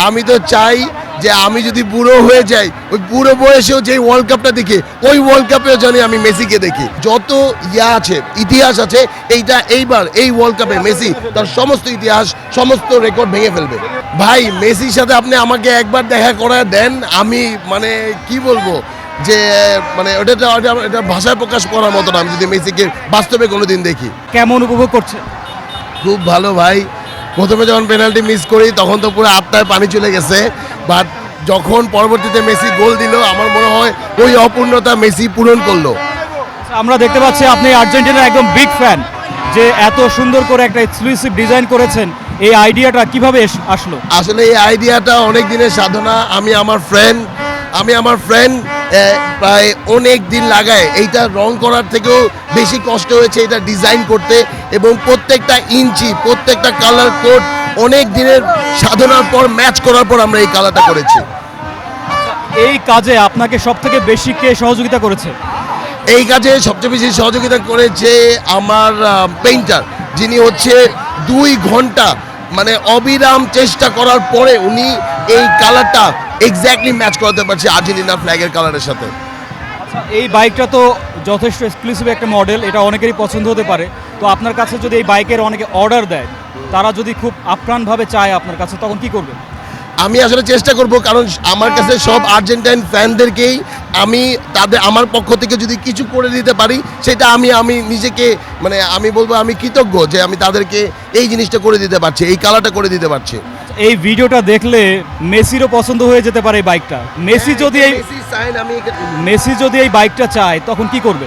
আমি তো চাই যে আমি যদি বুড়ো হয়ে যাই, ওই বুড়ো বয়সেও যে ওয়ার্ল্ড কাপটা দেখি, ওই ওয়ার্ল্ড কাপেও জানি আমি মেসিকে দেখি। যত আছে, ইতিহাস আছে, এইবার এই ওয়ার্ল্ড কাপে মেসি তার সমস্ত ইতিহাস, সমস্ত রেকর্ড ভেঙে ফেলবে। ভাই, মেসির সাথে আপনি আমাকে একবার দেখা করায় দেন, আমি মানে কি বলবো যে মানে এটা ভাষায় প্রকাশ করার মতো না। আমি যদি মেসিকে বাস্তবে কোনোদিন দেখি। কেমন উপভোগ করছে? খুব ভালো ভাই। প্রথমে যখন পেনাল্টি মিস করি তখন তো পুরো আত্মায় পানি চলে গেছে, বাট যখন পরবর্তীতে মেসি গোল দিল, আমার মনে হয় ওই অপূর্ণতা মেসি পূরণ করলো। আমরা দেখতে পাচ্ছি আপনি আর্জেন্টিনার একদম বিগ ফ্যান, যে এত সুন্দর করে একটা এক্সক্লুসিভ ডিজাইন করেছেন, এই আইডিয়াটা কিভাবে আসলো? আসলে এই আইডিয়াটা অনেক দিনের সাধনা। আমি আমার ফ্রেন্ড প্রায় অনেক দিন লাগায় এইটা রং করার থেকেও বেশি কষ্ট হয়েছে এটা ডিজাইন করতে, এবং প্রত্যেকটা ইঞ্চি, প্রত্যেকটা কালার কোড অনেক দিনের সাধনার পর ম্যাচ করার পর আমরা এই কালারটা করেছি। এই কাজে আপনাকে সব থেকে বেশি কে সহযোগিতা করেছে? এই কাজে সবচেয়ে বেশি সহযোগিতা করেছে আমার পেইন্টার, যিনি হচ্ছে 2 ঘন্টা মানে অবিরাম চেষ্টা করার পরে উনি এই কালারটা এক্স্যাক্টলি ম্যাচ করাতে পারছে আর্জেন্টিনা ফ্ল্যাগের কালারের সাথে। এই বাইকটা তো যথেষ্ট এক্সক্লুসিভ একটা মডেল, এটা অনেকেরই পছন্দ হতে পারে। তো আপনার কাছে যদি এই বাইকের অনেকে অর্ডার দেয়, তারা যদি খুব আপ্রাণভাবে চায় আপনার কাছে, তখন কি করবেন? আমি আসলে চেষ্টা করব, কারণ আমার কাছে সব আর্জেন্টাইন ফ্যানদেরকেই আমার পক্ষ থেকে যদি কিছু করে দিতে পারি, সেটা আমি নিজেকে মানে আমি বলবো আমি কৃতজ্ঞ যে আমি তাদেরকে এই জিনিসটা করে দিতে পারছি, এই কালারটা করে দিতে পারছি। এই ভিডিওটা দেখলে মেসিরও পছন্দ হয়ে যেতে পারে এই বাইকটা। মেসি যদি এই বাইকটা চায়, তখন কি করবে?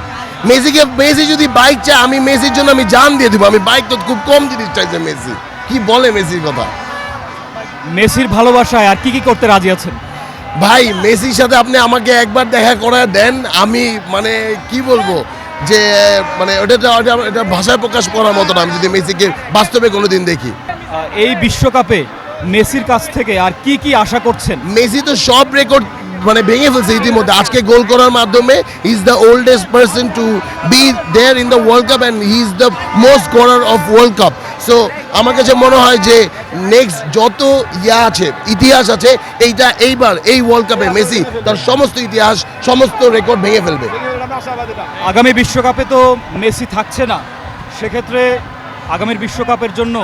মেসি যদি বাইক চায়, আমি মেসির জন্য আমি জান দিয়ে দিব। আমি বাইক তো খুব কম জিনিস চাইছে মেসি। কি বলে মেসির কথা? মেসির ভালোবাসায় আর কি করতে রাজি আছেন? ভাই, মেসির সাথে আপনি আমাকে একবার দেখা করায় দেন, আমি মানে কি বলবো যে মানে এটা ভাষায় প্রকাশ করার মতো না। আমি যদি মেসিকে বাস্তবে কোনোদিন দেখি। এই বিশ্বকাপে মেসির কাছ থেকে আর কি আশা করছেন? মেসি তো সব রেকর্ড মানে ভেঙে ফেলছে ইতিমধ্যে। আজকে গোল করার মাধ্যমে he is the oldest person to be there in the world cup, and he is the most scorer of world cup. So আমার কাছে মনে হয় যে নেক্সট যত আছে, ইতিহাস আছে, এইবার এই ওয়ার্ল্ড কাপে মেসি তার সমস্ত ইতিহাস, সমস্ত রেকর্ড ভেঙে ফেলবে। আগামী বিশ্বকাপে তো মেসি থাকছে না, সেক্ষেত্রে আগামীর বিশ্বকাপের জন্য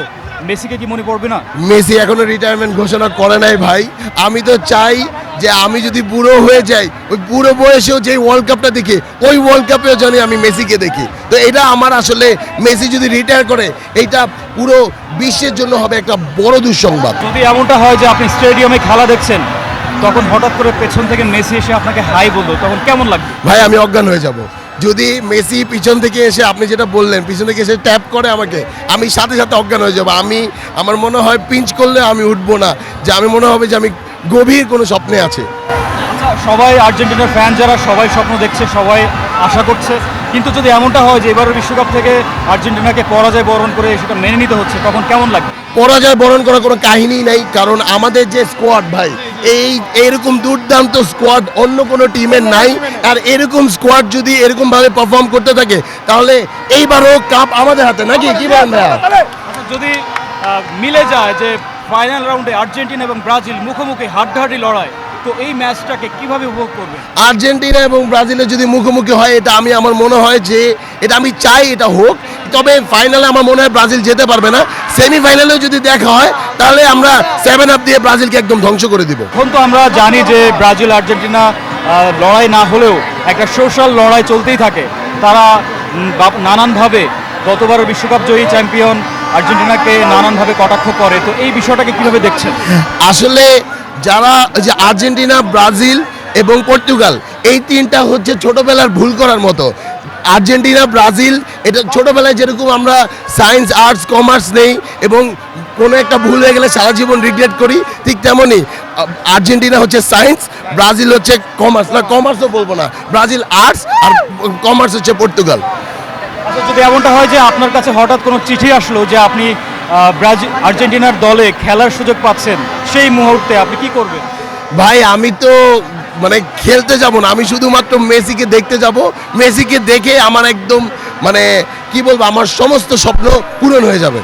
মেসিকে কি মনে পড়বে না? মেসি এখনো রিটায়ারমেন্ট ঘোষণা করে নাই ভাই। আমি তো চাই যে আমি যদি বুড়ো হয়ে যাই, ওই বুড়ো বয়সেও যে ওয়ার্ল্ড কাপটা দেখি, ওই ওয়ার্ল্ড কাপেও জানি আমি মেসিকে দেখি। তো এটা আমার আসলে মেসি যদি রিটায়ার করে, এইটা পুরো বিশ্বের জন্য হবে একটা বড় দুঃসংবাদ। যদি এমনটা হয় যে আপনি স্টেডিয়ামে খেলা দেখছেন, তখন হঠাৎ করে পেছন থেকে মেসি এসে আপনাকে হাই বললো, তখন কেমন লাগবে? ভাই, আমি অজ্ঞান হয়ে যাব। যদি মেসি পিছন থেকে এসে, আপনি যেটা বললেন, পিছন থেকে এসে ট্যাপ করে আমাকে, আমি সাথে সাথে অজ্ঞান হয়ে যাবো। আমার মনে হয় পিঞ্চ করলে আমি উঠবো না, যে আমি মনে হবে যে আমি গভীর কোনো স্বপ্নে আছি। সবাই আর্জেন্টিনার ফ্যান যারা, সবাই স্বপ্ন দেখছে, সবাই আশা করছে, কিন্তু যদি এমনটা হয় যে এবারের বিশ্বকাপ থেকে আর্জেন্টিনাকে পরাজয় বরণ করে সেটা মেনে নিতে হচ্ছে, তখন কেমন লাগবে? পরাজয় বরণ করার কোনো কাহিনী নাই, কারণ আমাদের যে স্কোয়াড ভাই, এইরকম দুর্দান্ত স্কোয়াড অন্য কোনো টিমের নাই। আর এরকম স্কোয়াড যদি এরকমভাবে পারফর্ম করতে থাকে, তাহলে এইবারও কাপ আমাদের হাতে, নাকি কি বলেন ভাইয়া? যদি মিলে যায় যে ফাইনাল রাউন্ডে আর্জেন্টিনা এবং ব্রাজিল মুখোমুখি হাড্ডাহাড্ডি লড়াই, তো এই ম্যাচটাকে কিভাবে উপভোগ করবে? আর্জেন্টিনা এবং ব্রাজিলের যদি মুখোমুখি হয়, এটা আমার মনে হয় যে এটা আমি চাই এটা হোক। তবে ফাইনালে আমার মনে হয় ব্রাজিল যেতে পারবে না। সেমিফাইনালেও যদি দেখা হয়, তাহলে আমরা 7 আপ দিয়ে ব্রাজিলকে একদম ধ্বংস করে দিব। এখন তো আমরা জানি যে ব্রাজিল আর্জেন্টিনা লড়াই না হলেও একটা সোশ্যাল লড়াই চলতেই থাকে। তারা নানানভাবে গতবার বিশ্বকাপ জয়ী চ্যাম্পিয়ন আর্জেন্টিনাকে নানানভাবে কটাক্ষ করে। তো এই বিষয়টাকে কিভাবে দেখছেন? আসলে যারা যে আর্জেন্টিনা, ব্রাজিল এবং পর্তুগাল, এই তিনটা হচ্ছে ছোটবেলার ভুল করার মতো। আর্জেন্টিনা, ব্রাজিল, এটা ছোটবেলায় যেরকম আমরা সায়েন্স, আর্টস, কমার্স নেই এবং কোনো একটা ভুল হয়ে গেলে সারা জীবন রিগ্রেট করি, ঠিক তেমনই আর্জেন্টিনা হচ্ছে সায়েন্স, ব্রাজিল হচ্ছে কমার্স, না কমার্সও বলবো না, ব্রাজিল আর্টস, আর কমার্স হচ্ছে পর্তুগাল। আচ্ছা, যদি এমনটা হয় যে আপনার কাছে হঠাৎ কোনো চিঠি আসলো যে আপনি আর্জেন্টিনার দলে খেলার সুযোগ পাচ্ছেন, সেই মুহূর্তে আপনি কি করবেন? ভাই, আমি তো মানে খেলতে যাব না, আমি শুধুমাত্র মেসিকে দেখতে যাব। মেসিকে দেখে আমার একদম মানে কি বলবো, আমার সমস্ত স্বপ্ন পূরণ হয়ে যাবে।